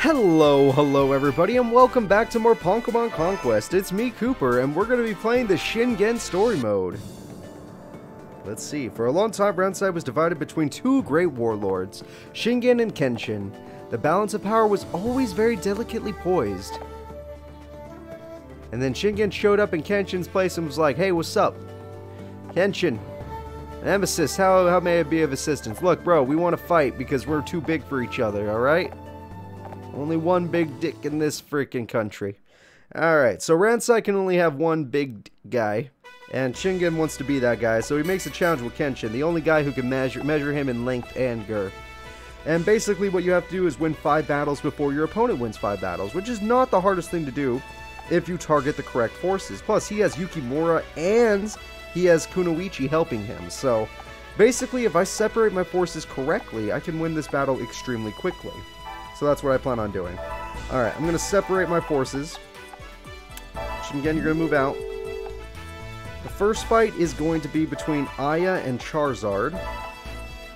Hello everybody, and welcome back to more Pokemon Conquest. It's me, Cooper, and we're going to be playing the Shingen Story mode. Let's see, for a long time, Ralts was divided between two great warlords, Shingen and Kenshin. The balance of power was always very delicately poised. And then Shingen showed up in Kenshin's place and was like, "Hey, what's up? Kenshin, Nemesis, how may I be of assistance? Look, bro, we want to fight because we're too big for each other, alright? Only one big dick in this freaking country." Alright, so Ralts can only have one big guy, and Shingen wants to be that guy, so he makes a challenge with Kenshin, the only guy who can measure him in length and girth. And basically what you have to do is win 5 battles before your opponent wins 5 battles, which is not the hardest thing to do if you target the correct forces. Plus, he has Yukimura and he has Kunoichi helping him, so basically if I separate my forces correctly, I can win this battle extremely quickly. So that's what I plan on doing. Alright, I'm going to separate my forces. Shingen, you're going to move out. The first fight is going to be between Aya and Charizard.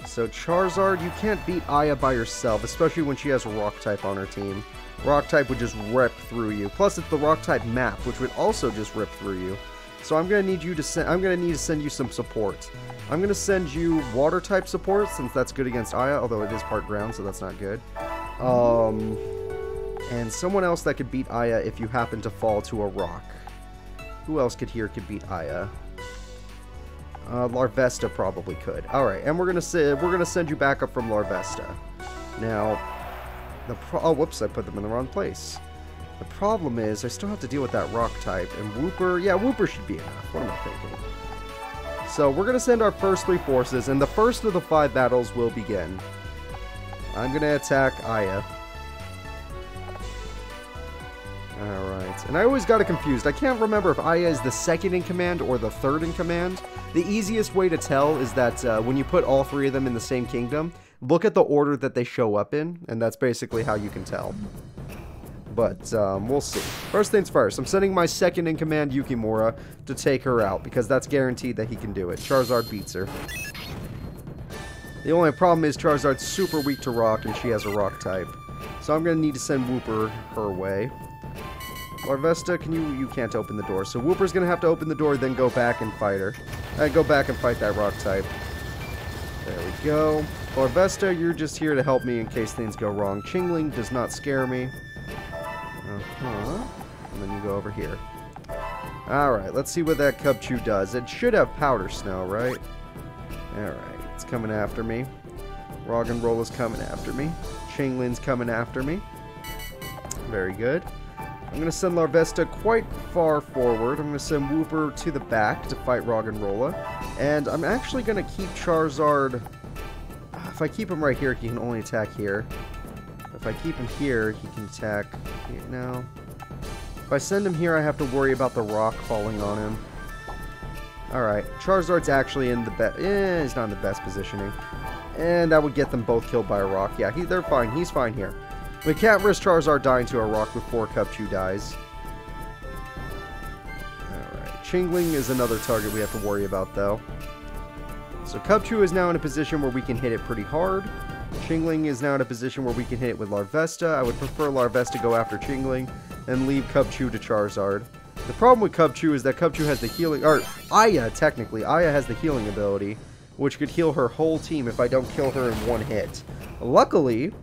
So Charizard, you can't beat Aya by herself, especially when she has a Rock type on her team. Rock type would just rip through you. Plus it's the Rock type map, which would also just rip through you. So I'm going to need you to send you some support. I'm going to send you Water type support, since that's good against Aya, although it is part ground, so that's not good. And someone else that could beat Aya if you happen to fall to a rock. Who else could beat Aya? Larvesta probably could. Alright, and we're gonna send you back up from Larvesta. Now, oh, whoops, I put them in the wrong place. The problem is, I still have to deal with that rock type, and Wooper, yeah, Wooper should be enough. What am I thinking? So, we're gonna send our first 3 forces, and the first of the 5 battles will begin. I'm gonna attack Aya. Alright, and I always got it confused. I can't remember if Aya is the second in command or the third in command. The easiest way to tell is that when you put all 3 of them in the same kingdom, look at the order that they show up in, and that's basically how you can tell. But, we'll see. First things first, I'm sending my second in command, Yukimura, to take her out, because that's guaranteed that he can do it. Charizard beats her. The only problem is Charizard's super weak to rock, and she has a rock type. So I'm going to need to send Wooper her way. Larvesta, you can't open the door. So Wooper's going to have to open the door, then go back and fight her. Go back and fight that rock type. There we go. Larvesta, you're just here to help me in case things go wrong. Chingling does not scare me. And then you go over here. Alright, let's see what that Cubchoo does. It should have Powder Snow, right? Alright. It's coming after me. Roggenrolla's coming after me. Chingling's coming after me. Very good. I'm going to send Larvesta quite far forward. I'm going to send Wooper to the back to fight Roggenrola. And I'm actually going to keep Charizard... If I keep him right here, he can only attack here. If I keep him here, he can attack here now. If I send him here, I have to worry about the rock falling on him. Alright, Charizard's actually in the best... he's not in the best positioning. And that would get them both killed by a rock. Yeah, they're fine. He's fine here. We can't risk Charizard dying to a rock before Cubchoo dies. Alright, Chingling is another target we have to worry about, though. So Cubchoo is now in a position where we can hit it pretty hard. Chingling is now in a position where we can hit it with Larvesta. I would prefer Larvesta go after Chingling and leave Cubchoo to Charizard. The problem with Cubchoo is that Cubchoo has the healing... Or, Aya, technically. Aya has the healing ability, which could heal her whole team if I don't kill her in one hit. Luckily,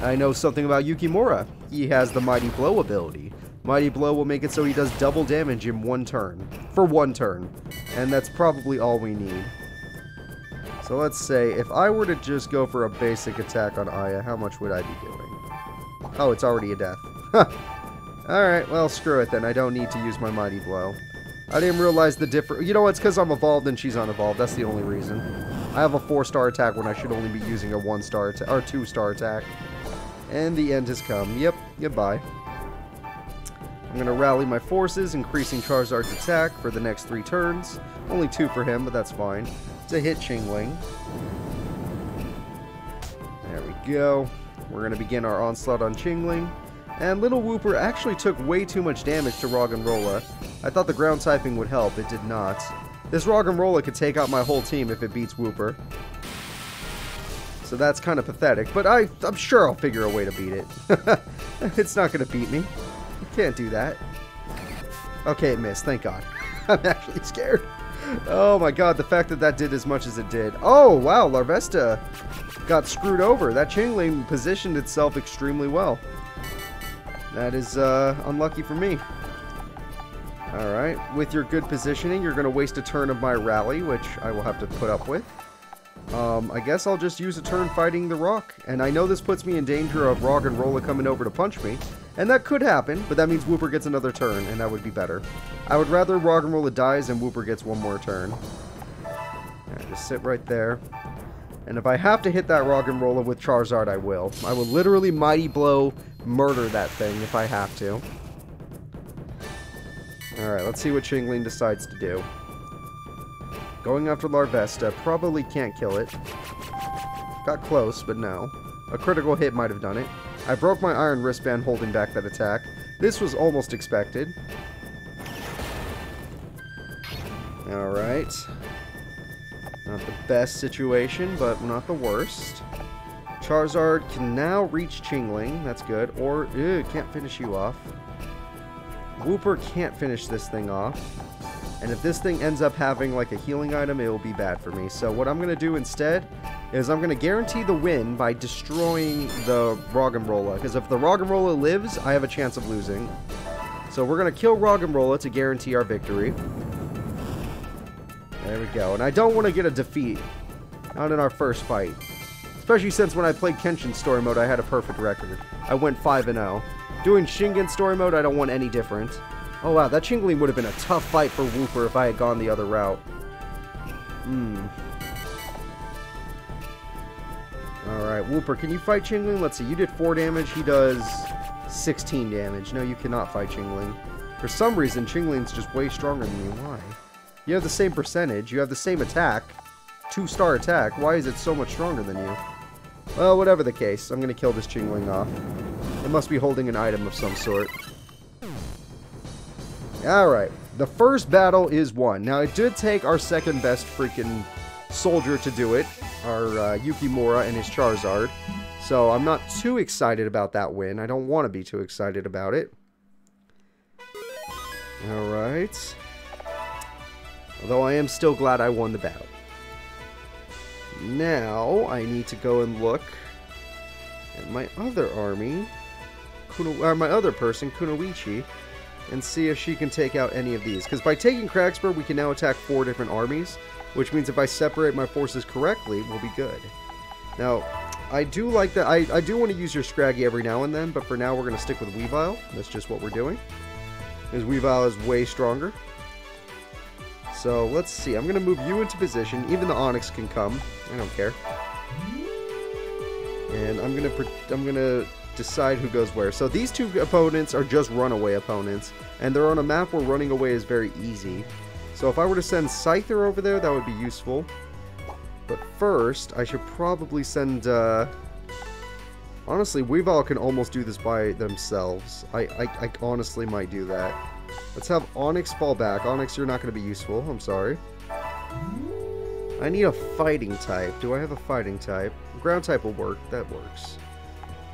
I know something about Yukimura. He has the Mighty Blow ability. Mighty Blow will make it so he does double damage in one turn. For one turn. And that's probably all we need. So let's say, if I were to just go for a basic attack on Aya, how much would I be doing? Oh, it's already a death. Alright, well, screw it then. I don't need to use my Mighty Blow. I didn't realize the difference. You know what? It's because I'm evolved and she's unevolved. That's the only reason. I have a 4-star attack when I should only be using a 1-star attack, or 2-star attack. And the end has come. Yep, goodbye. I'm going to rally my forces, increasing Charizard's attack for the next 3 turns. Only 2 for him, but that's fine. To hit Chingling. There we go. We're going to begin our onslaught on Chingling. And Little Wooper actually took way too much damage to Roggenrola. I thought the ground typing would help, it did not. This Roggenrola could take out my whole team if it beats Wooper. So So that's kind of pathetic, but I'm sure I'll figure a way to beat it. It's not going to beat me. You can't do that. Okay, it missed. Thank God. I'm actually scared. Oh my God, the fact that that did as much as it did. Oh, wow, Larvesta got screwed over. That Chingling positioned itself extremely well. That is unlucky for me. Alright, with your good positioning, you're going to waste a turn of my rally, which I will have to put up with. I guess I'll just use a turn fighting the Rock. And I know this puts me in danger of Roggenrola coming over to punch me. And that could happen, but that means Wooper gets another turn, and that would be better. I would rather Roggenrola dies and Wooper gets one more turn. Alright, just sit right there. And if I have to hit that Roggenrola with Charizard, I will. I will literally Mighty Blow murder that thing if I have to. Alright, let's see what Chingling decides to do. Going after Larvesta, probably can't kill it. Got close, but no. A critical hit might have done it. I broke my iron wristband holding back that attack. This was almost expected. Alright. Not the best situation, but not the worst. Charizard can now reach Chingling. That's good. Or, can't finish you off. Wooper can't finish this thing off. And if this thing ends up having like a healing item, it will be bad for me. So what I'm going to do instead is I'm going to guarantee the win by destroying the Roggenrola. Because if the Roggenrola lives, I have a chance of losing. So we're going to kill Roggenrola to guarantee our victory. There we go. And I don't want to get a defeat. Not in our first fight. Especially since when I played Kenshin Story Mode, I had a perfect record. I went 5-0. Doing Shingen Story Mode, I don't want any different. Oh wow, that Chingling would have been a tough fight for Wooper if I had gone the other route. Alright, Wooper, can you fight Chingling? Let's see, you did 4 damage, he does 16 damage. No, you cannot fight Chingling. For some reason, Chingling's just way stronger than you. Why? You have the same percentage, you have the same attack. 2-star attack. Why is it so much stronger than you? Well, whatever the case, I'm going to kill this Chingling off. It must be holding an item of some sort. Alright, the first battle is won. Now, it did take our second best freaking soldier to do it, our Yukimura and his Charizard. So, I'm not too excited about that win. I don't want to be too excited about it. Alright. Although I am still glad I won the battle. Now, I need to go and look at my other army, my other person, Kunoichi, and see if she can take out any of these. Because by taking Cragsburg, we can now attack 4 different armies, which means if I separate my forces correctly, we'll be good. Now, I do like that. I do want to use your Scraggy every now and then, but for now we're going to stick with Weavile. That's just what we're doing. Because Weavile is way stronger. So, let's see. I'm going to move you into position. Even the Onix can come. I don't care. And I'm going to decide who goes where. So these two opponents are just runaway opponents, and they're on a map where running away is very easy. So if I were to send Scyther over there, that would be useful. But first, I should probably send, honestly, Weavile can almost do this by themselves. I honestly might do that. Let's have Onix fall back. Onix, you're not going to be useful. I'm sorry. I need a fighting type. Do I have a fighting type? Ground type will work. That works.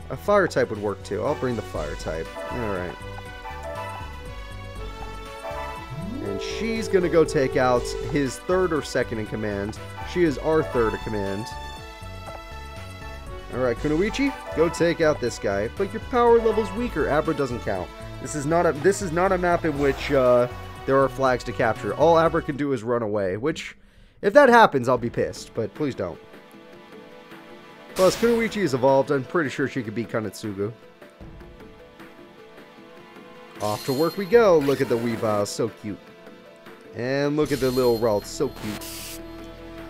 A fire type would work too. I'll bring the fire type. Alright. And she's going to go take out his third or second in command. She is our third in command. Alright, Kunoichi, go take out this guy. But your power level's weaker. Abra doesn't count. This is not a map in which there are flags to capture. All Abra can do is run away, which, if that happens, I'll be pissed. But please don't. Plus, Kunoichi is evolved. I'm pretty sure she could beat Konatsugo. Off to work we go. Look at the Weavile. So cute. And look at the little Ralts. So cute.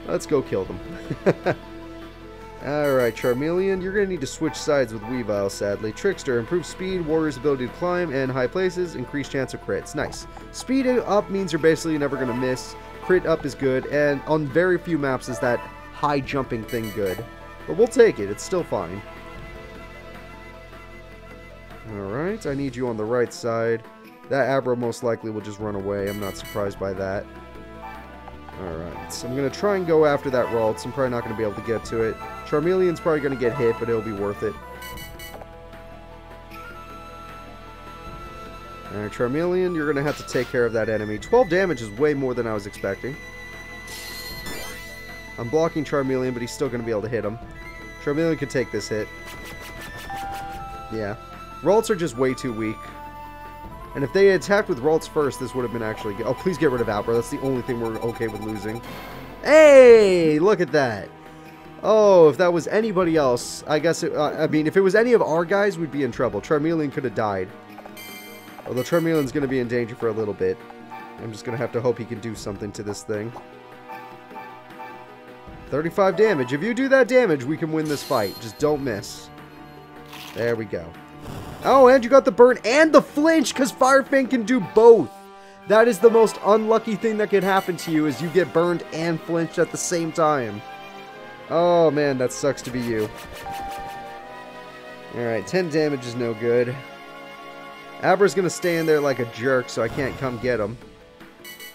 Let's go kill them. Alright, Charmeleon, you're going to need to switch sides with Weavile, sadly. Trickster, improves speed, Warrior's ability to climb, and high places, increased chance of crits. Nice. Speed up means you're basically never going to miss. Crit up is good, and on very few maps is that high jumping thing good. But we'll take it. It's still fine. Alright, I need you on the right side. That Abra most likely will just run away. I'm not surprised by that. Alright, so I'm going to try and go after that Ralts. I'm probably not going to be able to get to it. Charmeleon's probably going to get hit, but it'll be worth it. Alright, Charmeleon, you're going to have to take care of that enemy. 12 damage is way more than I was expecting. I'm blocking Charmeleon, but he's still going to be able to hit him. Charmeleon can take this hit. Yeah. Ralts are just way too weak. And if they had attacked with Ralts first, this would have been actually good. Oh, please get rid of Abra. That's the only thing we're okay with losing. Hey! Look at that. Oh, if that was anybody else, I guess I mean, if it was any of our guys, we'd be in trouble. Charmeleon could have died. Although Charmeleon's going to be in danger for a little bit. I'm just going to have to hope he can do something to this thing. 35 damage. If you do that damage, we can win this fight. Just don't miss. There we go. Oh, and you got the burn and the flinch, because Fire Fang can do both. That is the most unlucky thing that can happen to you, is you get burned and flinched at the same time. Oh, man, that sucks to be you. Alright, 10 damage is no good. Abra's going to stay in there like a jerk, so I can't come get him.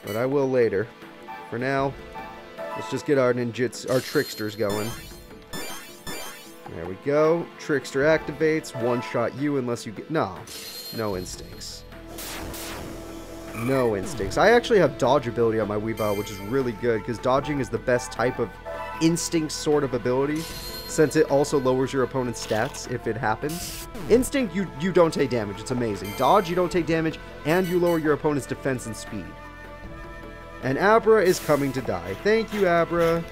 But I will later. For now, let's just get our ninjutsu, our tricksters going. There we go. Trickster activates. One-shot you unless you get... No. No instincts. No instincts. I actually have dodge ability on my Weavile, which is really good, because dodging is the best type of instinct sort of ability, since it also lowers your opponent's stats if it happens. Instinct, you don't take damage. It's amazing. Dodge, you don't take damage, and you lower your opponent's defense and speed. And Abra is coming to die. Thank you, Abra.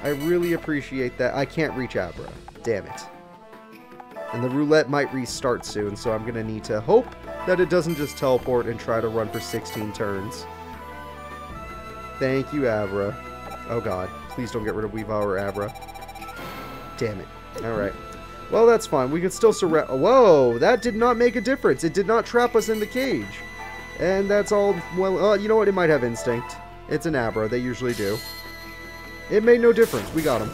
I really appreciate that. I can't reach Abra. Damn it. And the roulette might restart soon, so I'm going to need to hope that it doesn't just teleport and try to run for 16 turns. Thank you, Abra. Oh god, please don't get rid of Weavile or Abra. Damn it. Alright. Well, that's fine. We can still surround... Whoa! That did not make a difference. It did not trap us in the cage. And that's all... Well, you know what? It might have instinct. It's an Abra. They usually do. It made no difference. We got him.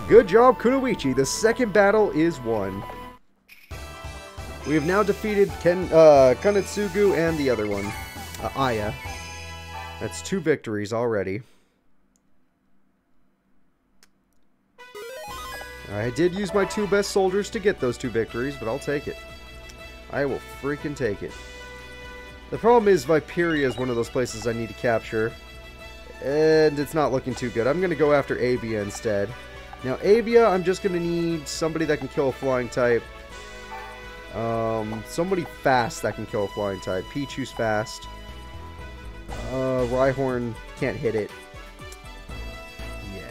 Good job, Kunoichi. The second battle is won. We have now defeated Konatsugo and the other one, Aya. That's 2 victories already. I did use my 2 best soldiers to get those 2 victories, but I'll take it. I will freaking take it. The problem is Viperia is one of those places I need to capture, and it's not looking too good. I'm going to go after Avia instead. Now, Avia, I'm just going to need somebody that can kill a flying type. Somebody fast that can kill a flying type. Pichu's fast. Rhyhorn can't hit it. Yeah.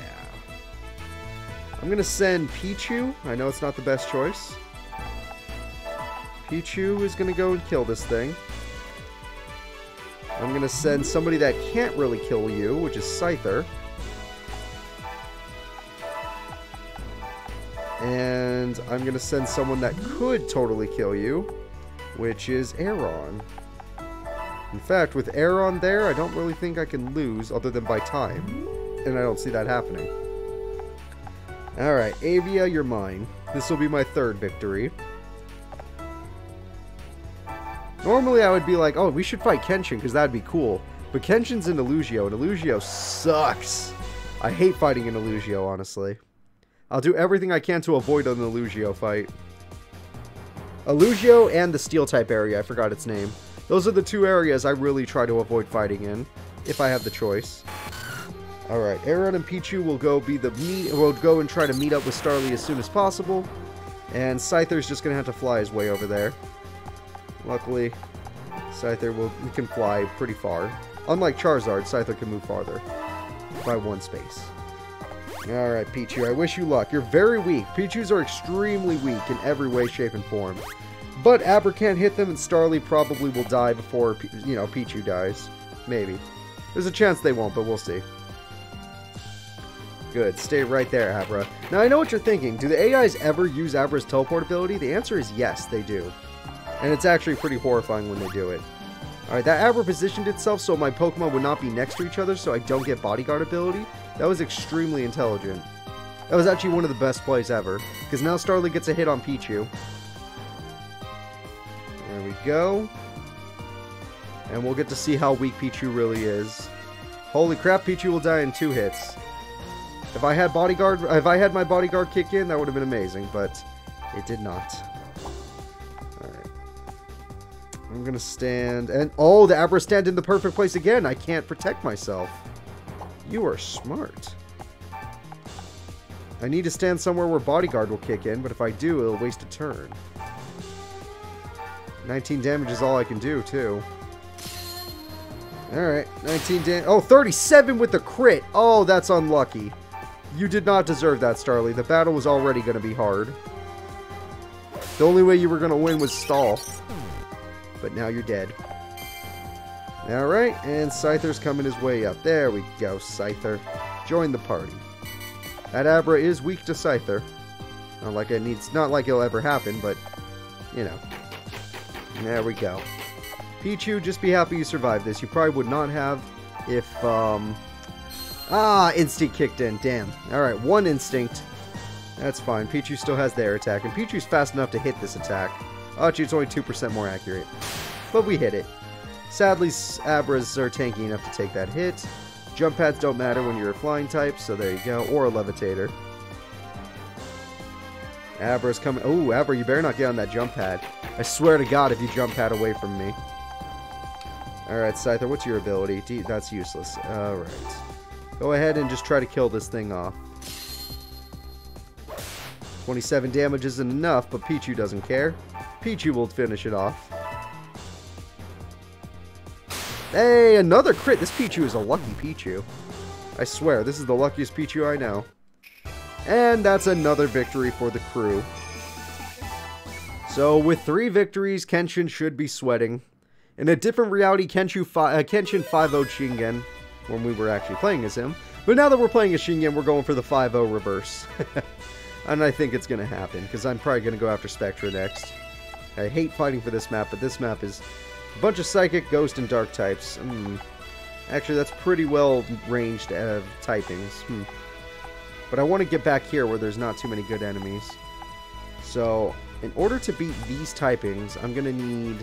I'm going to send Pichu. I know it's not the best choice. Pichu is going to go and kill this thing. I'm going to send somebody that can't really kill you, which is Scyther. And I'm going to send someone that could totally kill you, which is Aeron. In fact, with Aeron there, I don't really think I can lose other than by time. And I don't see that happening. Alright, Avia, you're mine. This will be my 3rd victory. Normally I would be like, oh, we should fight Kenshin because that'd be cool. But Kenshin's in Illugio, and Illugio sucks. I hate fighting in Illugio, honestly. I'll do everything I can to avoid an Illugio fight. Illugio and the Steel-type area, I forgot its name. Those are the 2 areas I really try to avoid fighting in, if I have the choice. Alright, Aeron and Pichu will go and try to meet up with Starly as soon as possible. And Scyther's just gonna have to fly his way over there. Luckily, Scyther can fly pretty far. Unlike Charizard, Scyther can move farther. By 1 space. Alright, Pichu, I wish you luck. You're very weak. Pichus are extremely weak in every way, shape, and form. But Abra can't hit them, and Starly probably will die before, Pichu dies. Maybe. There's a chance they won't, but we'll see. Good. Stay right there, Abra. Now, I know what you're thinking. Do the AIs ever use Abra's teleport ability? The answer is yes, they do. And it's actually pretty horrifying when they do it. Alright, that Abra positioned itself so my Pokemon would not be next to each other so I don't get Bodyguard ability. That was extremely intelligent. That was actually one of the best plays ever. Because now Starly gets a hit on Pichu. There we go. And we'll get to see how weak Pichu really is. Holy crap, Pichu will die in 2 hits. If I had my bodyguard kick in, that would have been amazing, but it did not. Alright. I'm gonna stand, and oh, the Abra stand in the perfect place again. I can't protect myself. You are smart. I need to stand somewhere where bodyguard will kick in, but if I do, it'll waste a turn. 19 damage is all I can do, too. Alright, 19 damage. Oh, 37 with the crit. Oh, that's unlucky. You did not deserve that, Starly. The battle was already going to be hard. The only way you were going to win was stall. But now you're dead. Alright, and Scyther's coming his way up. There we go, Scyther. Join the party. That Abra is weak to Scyther. Not like it'll ever happen, but, you know. There we go. Pichu, just be happy you survived this. You probably would not have if, instinct kicked in. Damn. Alright, 1 instinct. That's fine. Pichu still has the air attack, and Pichu's fast enough to hit this attack. Actually, it's only 2% more accurate. But we hit it. Sadly, Abras are tanky enough to take that hit. Jump pads don't matter when you're a flying type, so there you go. Or a levitator. Abra's coming. Oh, Abra, you better not get on that jump pad. I swear to God if you jump pad away from me. Alright, Scyther, what's your ability? That's useless. Alright. Go ahead and just try to kill this thing off. 27 damage isn't enough, but Pichu doesn't care. Pichu will finish it off. Hey, another crit! This Pichu is a lucky Pichu. I swear, this is the luckiest Pichu I know. And that's another victory for the crew. So, with 3 victories, Kenshin should be sweating. In a different reality, Kenshin 5-0'd Shingen when we were actually playing as him. But now that we're playing as Shingen, we're going for the 5-0 reverse. And I think it's going to happen, because I'm probably going to go after Spectra next. I hate fighting for this map, but this map is a bunch of Psychic, Ghost, and Dark types. Actually, that's pretty well ranged typings. But I want to get back here where there's not too many good enemies. So, in order to beat these typings, I'm going to need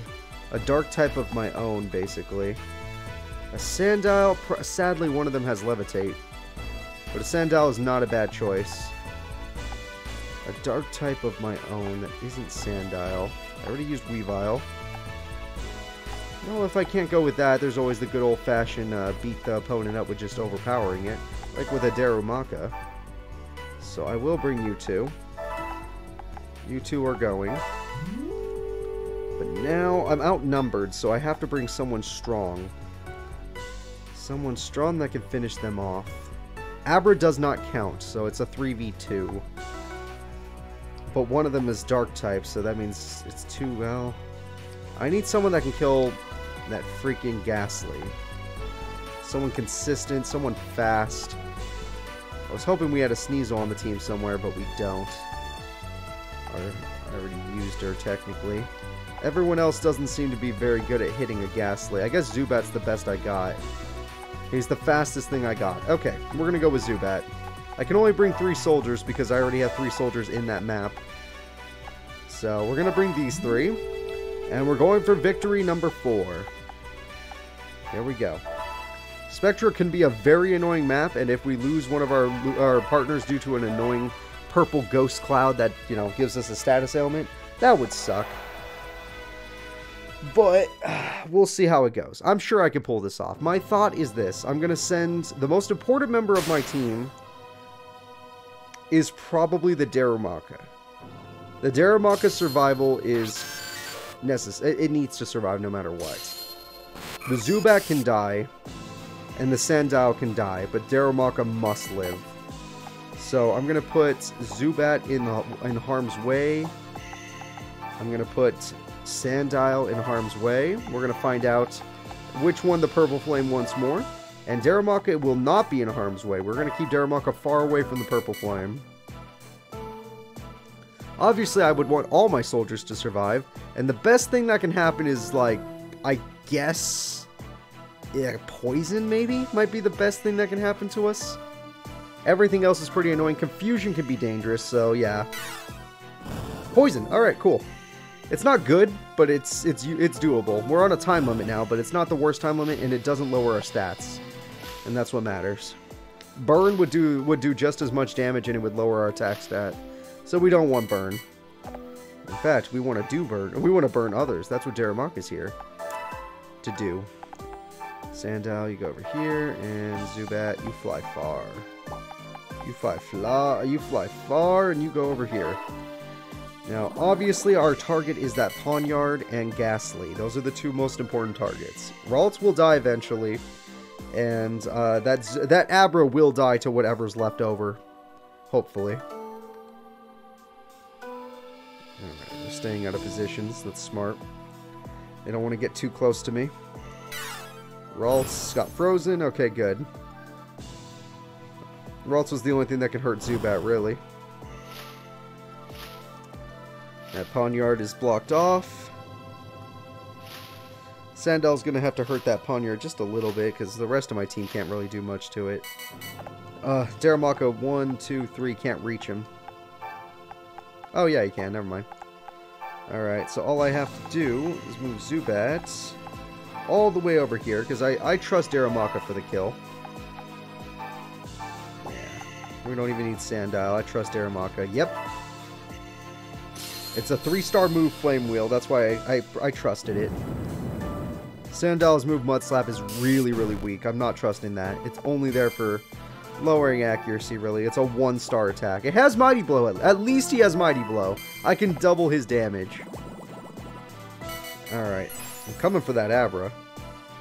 a Dark type of my own, basically. A Sandile, sadly one of them has Levitate. But a Sandile is not a bad choice. A Dark type of my own that isn't Sandile. I already used Weavile. Well, if I can't go with that, there's always the good old-fashioned beat the opponent up with just overpowering it. Like with a Darumaka. So I will bring you 2. You 2 are going. But now I'm outnumbered, so I have to bring someone strong. Someone strong that can finish them off. Abra does not count, so it's a 3v2. But one of them is Dark type, so that means it's 2, well... I need someone that can kill that freaking Ghastly. Someone consistent, someone fast. I was hoping we had a Sneasel on the team somewhere, but we don't. I already used her, technically. Everyone else doesn't seem to be very good at hitting a Ghastly. I guess Zubat's the best I got. He's the fastest thing I got. Okay, we're gonna go with Zubat. I can only bring 3 soldiers because I already have 3 soldiers in that map. So, we're gonna bring these 3. And we're going for victory number 4. There we go. Spectra can be a very annoying map, and if we lose one of our partners due to an annoying purple ghost cloud that, you know, gives us a status ailment, that would suck. But we'll see how it goes. I'm sure I can pull this off. My thought is this. I'm going to send the most important member of my team is probably the Darumaka. The Darumaka's survival is necessary. It needs to survive no matter what. The Zubat can die, and the Sandile can die, but Darumaka must live. So I'm going to put Zubat in harm's way. I'm going to put Sandile in harm's way. We're going to find out which one the Purple Flame wants more. And Darumaka will not be in harm's way. We're going to keep Darumaka far away from the Purple Flame. Obviously, I would want all my soldiers to survive. And the best thing that can happen is, like, I guess... yeah, poison, maybe? Might be the best thing that can happen to us. Everything else is pretty annoying. Confusion can be dangerous, so yeah. Poison! Alright, cool. It's not good, but it's doable. We're on a time limit now, but it's not the worst time limit, and it doesn't lower our stats. And that's what matters. Burn would do just as much damage, and it would lower our attack stat. So we don't want burn. In fact, we want to do burn. We want to burn others. That's what Darumaka's here to do. Sandal, you go over here, and Zubat, you fly far. You fly far, and you go over here. Now, obviously, our target is that Pawniard and Ghastly. Those are the two most important targets. Ralts will die eventually, and that Abra will die to whatever's left over, hopefully. Alright, they're staying out of positions. That's smart. They don't want to get too close to me. Ralts got frozen. Okay, good. Ralts was the only thing that could hurt Zubat, really. That Pawniard is blocked off. Sandal's going to have to hurt that Pawniard just a little bit, because the rest of my team can't really do much to it. Darumaka, 1, 2, 3, can't reach him. Oh, yeah, he can. Never mind. Alright, so all I have to do is move Zubat all the way over here, because I trust Darumaka for the kill. Yeah. We don't even need Sandile. I trust Darumaka. Yep. It's a 3-star move, Flame Wheel. That's why I trusted it. Sandile's move, Mud Slap, is really, really weak. I'm not trusting that. It's only there for lowering accuracy, really. It's a 1-star attack. It has Mighty Blow. At least he has Mighty Blow. I can double his damage. Alright. I'm coming for that Abra.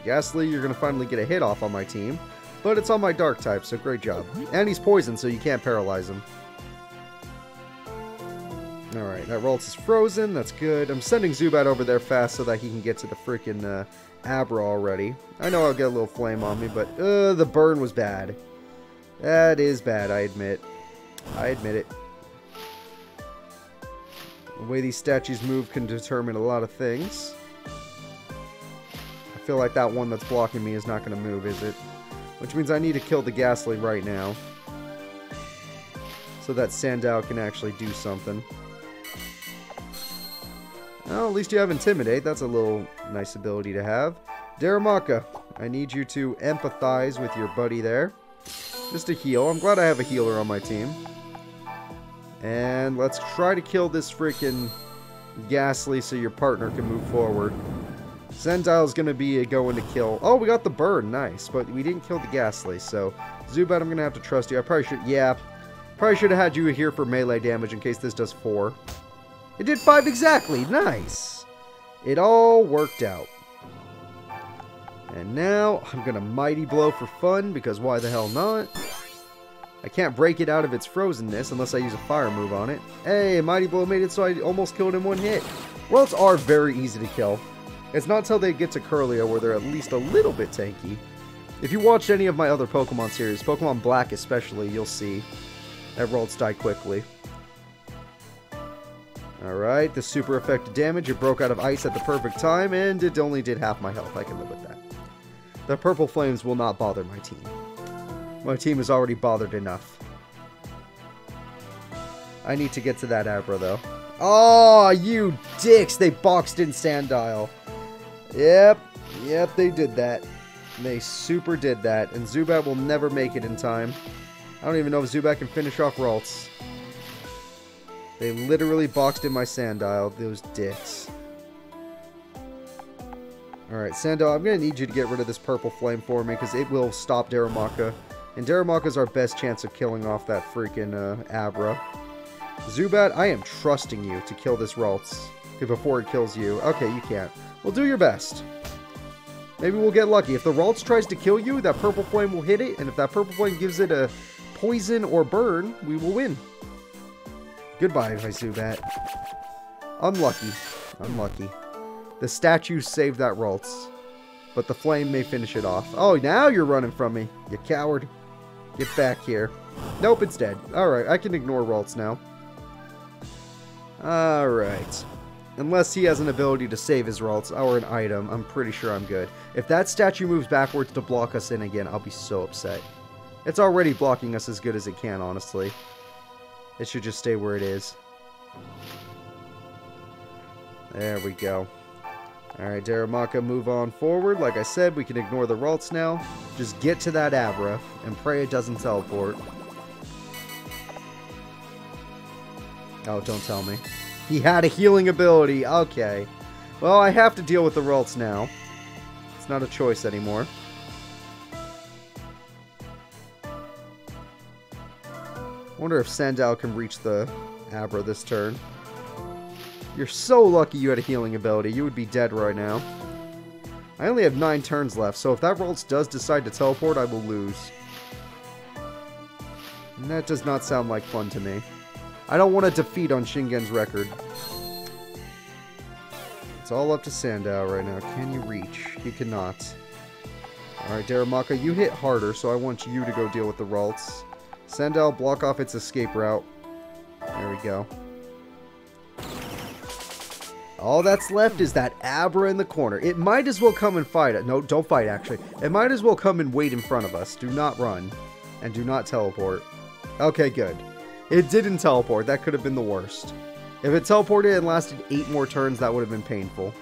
Ghastly, you're going to finally get a hit off on my team. But it's on my Dark type, so great job. And he's poisoned, so you can't paralyze him. Alright, that Ralts is frozen. That's good. I'm sending Zubat over there fast so that he can get to the freaking Abra already. I know I'll get a little flame on me, but the burn was bad. That is bad, I admit. I admit it. The way these statues move can determine a lot of things. I feel like that one that's blocking me is not going to move, is it? Which means I need to kill the Ghastly right now. So that Sandile can actually do something. Well, at least you have Intimidate. That's a little nice ability to have. Darumaka, I need you to empathize with your buddy there. Just a heal. I'm glad I have a healer on my team. And let's try to kill this freaking Ghastly so your partner can move forward. Sendile's going to be going to kill... Oh, we got the burn. Nice. But we didn't kill the Ghastly, so... Zubat, I'm going to have to trust you. I probably should... Yeah. Probably should have had you here for melee damage in case this does 4. It did 5 exactly. Nice. It all worked out. And now, I'm going to Mighty Blow for fun, because why the hell not? I can't break it out of its frozenness unless I use a fire move on it. Hey, Mighty Blow made it so I almost killed in one hit. Ralts are very easy to kill. It's not until they get to Curlia where they're at least a little bit tanky. If you watched any of my other Pokemon series, Pokemon Black especially, you'll see that Ralts die quickly. Alright, the super effective damage. It broke out of ice at the perfect time, and it only did half my health. I can live with that. The purple flames will not bother my team. My team is already bothered enough. I need to get to that Abra, though. Oh, you dicks! They boxed in Sandile. Yep, they did that. They super did that, and Zubat will never make it in time. I don't even know if Zubat can finish off Ralts. They literally boxed in my Sandile, those dicks. Alright, Sandile, I'm going to need you to get rid of this purple flame for me, because it will stop Darumaka. And Darumaka's our best chance of killing off that freaking Abra. Zubat, I am trusting you to kill this Ralts before it kills you. Okay, you can't. Well, do your best. Maybe we'll get lucky. If the Ralts tries to kill you, that purple flame will hit it, and if that purple flame gives it a poison or burn, we will win. Goodbye, my Zubat. Unlucky. Unlucky. The statues saved that Ralts, but the flame may finish it off. Oh, now you're running from me, you coward. Get back here. Nope, it's dead. Alright, I can ignore Ralts now. Alright. Unless he has an ability to save his Ralts or an item, I'm pretty sure I'm good. If that statue moves backwards to block us in again, I'll be so upset. It's already blocking us as good as it can, honestly. It should just stay where it is. There we go. Alright, Darumaka, move on forward. Like I said, we can ignore the Ralts now. Just get to that Abra and pray it doesn't teleport. Oh, don't tell me. He had a healing ability. Okay. Well, I have to deal with the Ralts now. It's not a choice anymore. Wonder if Sandal can reach the Abra this turn. You're so lucky you had a healing ability. You would be dead right now. I only have 9 turns left, so if that Ralts does decide to teleport, I will lose. And that does not sound like fun to me. I don't want to defeat on Shingen's record. It's all up to Sandal right now. Can you reach? He cannot. Alright, Darumaka, you hit harder, so I want you to go deal with the Ralts. Sandal, block off its escape route. There we go. All that's left is that Abra in the corner. It might as well come and fight it. No, don't fight, actually. It might as well come and wait in front of us. Do not run. And do not teleport. Okay, good. It didn't teleport. That could have been the worst. If it teleported and lasted 8 more turns, that would have been painful.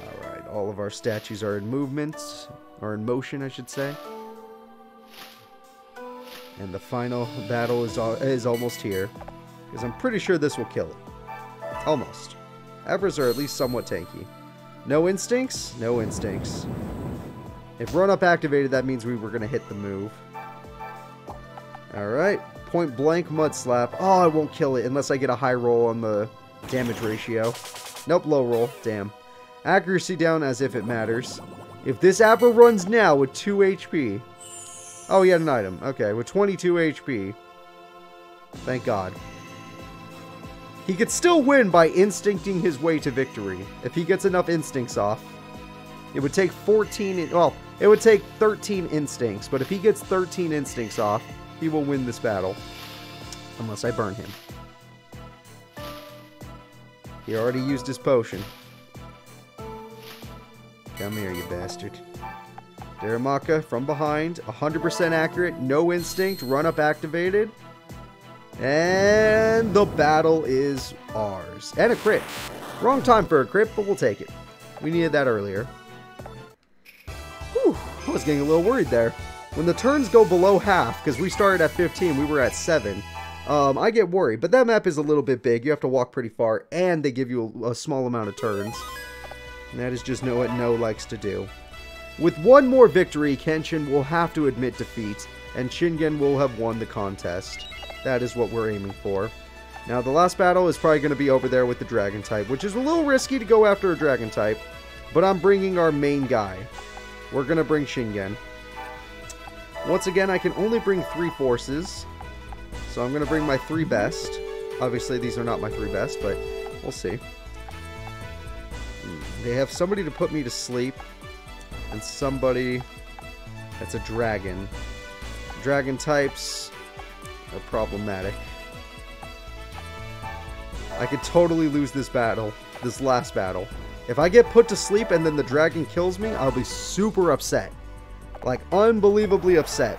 Alright, all of our statues are in movement. Or in motion, I should say. And the final battle is almost here. Because I'm pretty sure this will kill it. Almost. Abras are at least somewhat tanky. No instincts? No instincts. If run-up activated, that means we were going to hit the move. Alright. Point blank mud slap. Oh, I won't kill it unless I get a high roll on the damage ratio. Nope, low roll. Damn. Accuracy down as if it matters. If this Abra runs now with 2 HP... Oh, he had an item. Okay, with 22 HP. Thank God. He could still win by instincting his way to victory. If he gets enough instincts off. It would take 14... Well, it would take 13 instincts. But if he gets 13 instincts off, he will win this battle. Unless I burn him. He already used his potion. Come here, you bastard. Darumaka from behind, 100% accurate, no instinct, run-up activated. And the battle is ours. And a crit. Wrong time for a crit, but we'll take it. We needed that earlier. Whew, I was getting a little worried there. When the turns go below half, because we started at 15, we were at 7, I get worried. But that map is a little bit big. You have to walk pretty far, and they give you a small amount of turns. And that is just what No likes to do. With one more victory, Kenshin will have to admit defeat, and Shingen will have won the contest. That is what we're aiming for. Now, the last battle is probably going to be over there with the Dragon type, which is a little risky to go after a Dragon type, but I'm bringing our main guy. We're going to bring Shingen. Once again, I can only bring 3 forces, so I'm going to bring my 3 best. Obviously, these are not my 3 best, but we'll see. They have somebody to put me to sleep. And somebody that's a dragon. Dragon types are problematic. I could totally lose this battle, this last battle. If I get put to sleep and then the dragon kills me, I'll be super upset. Like, unbelievably upset.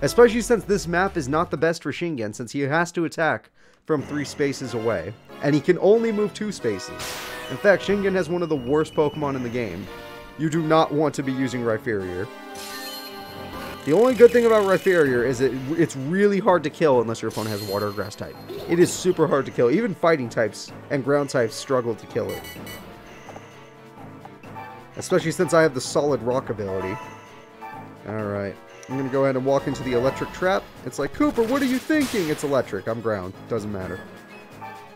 Especially since this map is not the best for Shingen, since he has to attack from 3 spaces away. And he can only move 2 spaces. In fact, Shingen has one of the worst Pokemon in the game. You do not want to be using Rhyperior. The only good thing about Rhyperior is it's really hard to kill unless your opponent has Water or Grass type. It is super hard to kill. Even fighting types and ground types struggle to kill it. Especially since I have the solid rock ability. Alright. I'm going to go ahead and walk into the electric trap. It's like, Cooper, what are you thinking? It's electric. I'm ground. Doesn't matter.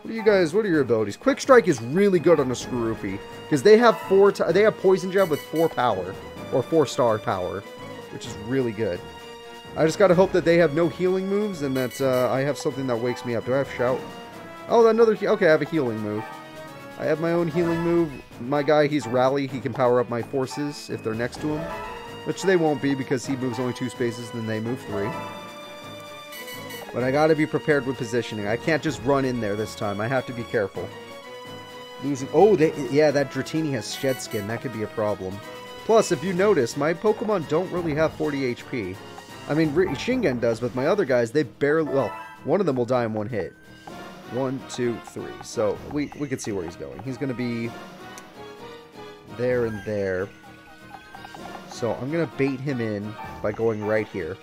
What are your abilities? Quick Strike is really good on a Skorupi. Because they have they have Poison Jab with 4 power. Or 4-star power. Which is really good. I just gotta hope that they have no healing moves. And that I have something that wakes me up. Do I have Shout? Oh, another... Okay, I have a healing move. I have my own healing move. My guy, he's Rally. He can power up my forces if they're next to him. Which they won't be because he moves only 2 spaces. Then they move 3. But I gotta be prepared with positioning. I can't just run in there this time. I have to be careful. Losing... Oh, yeah, that Dratini has Shed Skin. That could be a problem. Plus, if you notice, my Pokemon don't really have 40 HP. I mean, Shingen does, but my other guys, they barely... Well, one of them will die in 1 hit. 1, 2, 3. So we can see where he's going. He's going to be there and there. So I'm going to bait him in by going right here.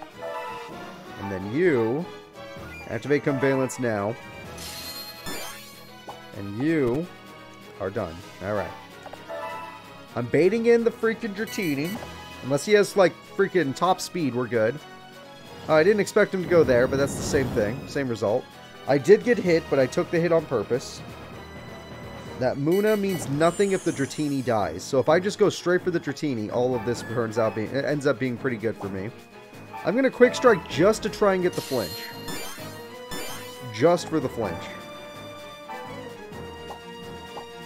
And then you activate Convalence now. And you are done. Alright. I'm baiting in the freaking Dratini. Unless he has, like, freaking top speed, we're good. I didn't expect him to go there, but that's the same thing. Same result. I did get hit, but I took the hit on purpose. That Muna means nothing if the Dratini dies. So if I just go straight for the Dratini, all of this ends up being pretty good for me. I'm going to Quick Strike just to try and get the flinch. Just for the flinch.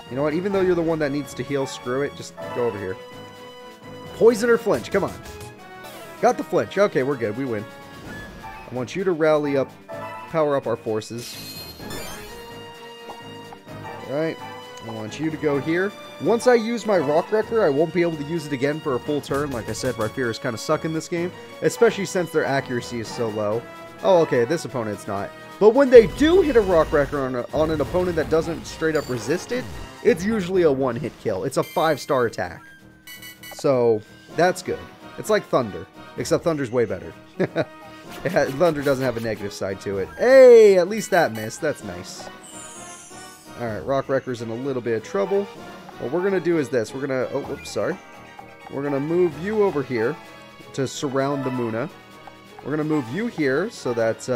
You know what? Even though you're the one that needs to heal, screw it. Just go over here. Poison or flinch. Come on. Got the flinch. Okay, we're good. We win. I want you to rally up, power up our forces. Alright. I want you to go here. Once I use my Rock Wrecker, I won't be able to use it again for a full turn. Like I said, Rhyperiors kind of suck in this game. Especially since their accuracy is so low. Oh, okay. This opponent's not. But when they do hit a Rock Wrecker on an opponent that doesn't straight up resist it, it's usually a one-hit kill. It's a 5-star attack. So, that's good. It's like Thunder, except Thunder's way better. Thunder doesn't have a negative side to it. Hey, at least that missed. That's nice. Alright, Rock Wrecker's in a little bit of trouble. What we're going to do is this. We're going to... Oh, oops, sorry. We're going to move you over here to surround the Muna. We're going to move you here so that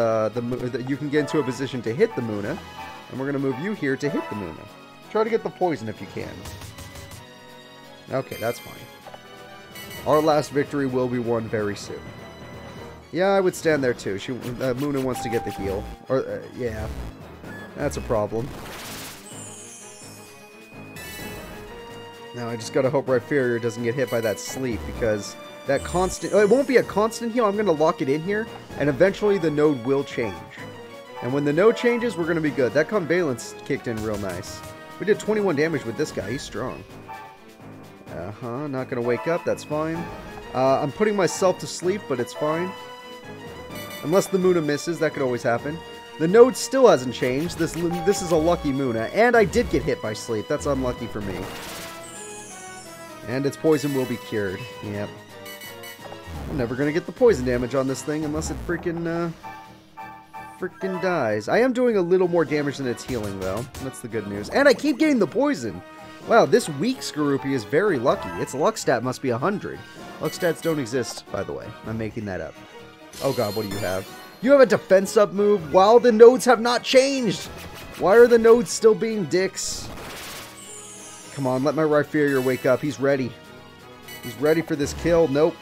you can get into a position to hit the Muna. And we're going to move you here to hit the Muna. Try to get the poison if you can. Okay, that's fine. Our last victory will be won very soon. Yeah, I would stand there too. Muna wants to get the heal. Or, yeah. That's a problem. Now, I just gotta hope Rhyperior doesn't get hit by that sleep, because that constant... it won't be a constant heal. I'm gonna lock it in here, and eventually the node will change. And when the node changes, we're gonna be good. That Convalence kicked in real nice. We did 21 damage with this guy. He's strong. Not gonna wake up. That's fine. I'm putting myself to sleep, but it's fine. Unless the Muna misses. That could always happen. The node still hasn't changed. This is a lucky Muna. And I did get hit by sleep. That's unlucky for me. And its poison will be cured. Yep. I'm never gonna get the poison damage on this thing unless it freaking dies. I am doing a little more damage than it's healing, though. That's the good news. And I keep getting the poison! Wow, this weak Skorupi is very lucky. Its luck stat must be 100. Luck stats don't exist, by the way. I'm making that up. Oh god, what do you have? You have a defense up move while the nodes have not changed! Why are the nodes still being dicks? Come on, let my Rhyperior wake up. He's ready. He's ready for this kill. Nope.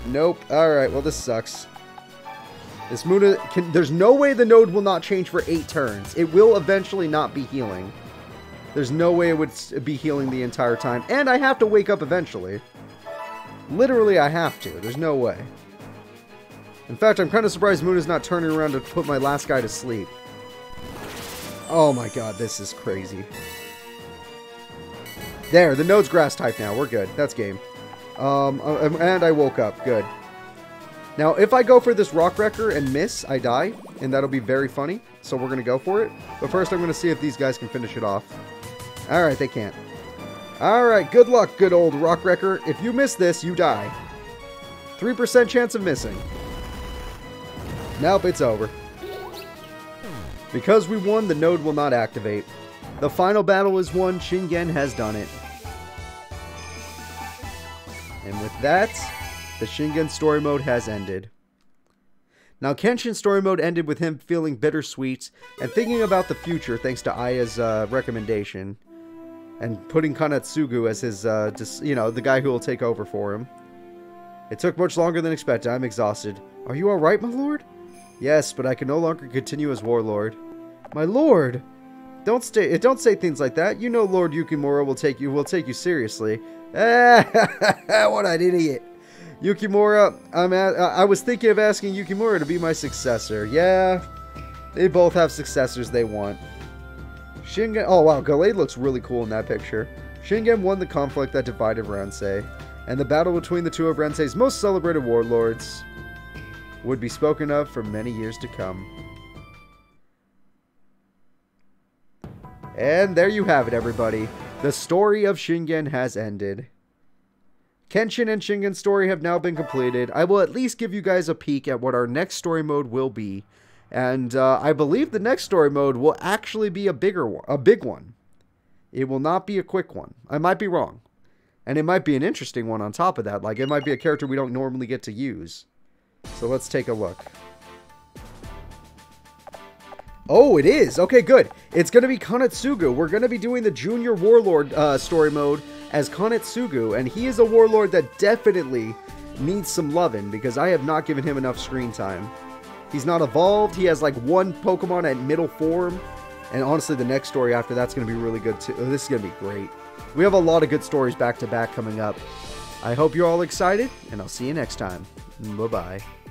Nope. Alright, well this sucks. This Muna there's no way the node will not change for 8 turns. It will eventually not be healing. There's no way it would be healing the entire time. And I have to wake up eventually. Literally, I have to. There's no way. In fact, I'm kind of surprised Muna's not turning around to put my last guy to sleep. Oh my god, this is crazy. There, the node's grass type now. We're good. That's game. And I woke up. Good. Now, if I go for this Rock Wrecker and miss, I die. And that'll be very funny. So we're going to go for it. But first, I'm going to see if these guys can finish it off. Alright, they can't. Alright, good luck, good old Rock Wrecker. If you miss this, you die. 3% chance of missing. Nope, it's over. Because we won, the node will not activate. The final battle is won. Shingen has done it. And with that, the Shingen Story Mode has ended. Now, Kenshin Story Mode ended with him feeling bittersweet and thinking about the future thanks to Aya's recommendation. And putting Konatsugo as his, the guy who will take over for him. It took much longer than expected. I'm exhausted. Are you alright, my lord? Yes, but I can no longer continue as warlord. My lord! Don't say things like that. You know Lord Yukimura will take you seriously. What an idiot. Yukimura, I was thinking of asking Yukimura to be my successor. Yeah, they both have successors they want. Shingen, oh wow, Gallade looks really cool in that picture. Shingen won the conflict that divided Ransei, and the battle between the two of Ransei's most celebrated warlords would be spoken of for many years to come. And there you have it, everybody. The story of Shingen has ended. Kenshin and Shingen Story have now been completed. I will at least give you guys a peek at what our next story mode will be. And I believe the next story mode will actually be a big one. It will not be a quick one. I might be wrong. And it might be an interesting one on top of that. Like, it might be a character we don't normally get to use. So let's take a look. Oh, it is. Okay, good. It's going to be Konatsugo. We're going to be doing the Junior Warlord story mode as Konatsugo. And he is a Warlord that definitely needs some loving because I have not given him enough screen time. He's not evolved. He has like one Pokemon at middle form. And honestly, the next story after that's going to be really good too. This is going to be great. We have a lot of good stories back to back coming up. I hope you're all excited, and I'll see you next time. Bye-bye.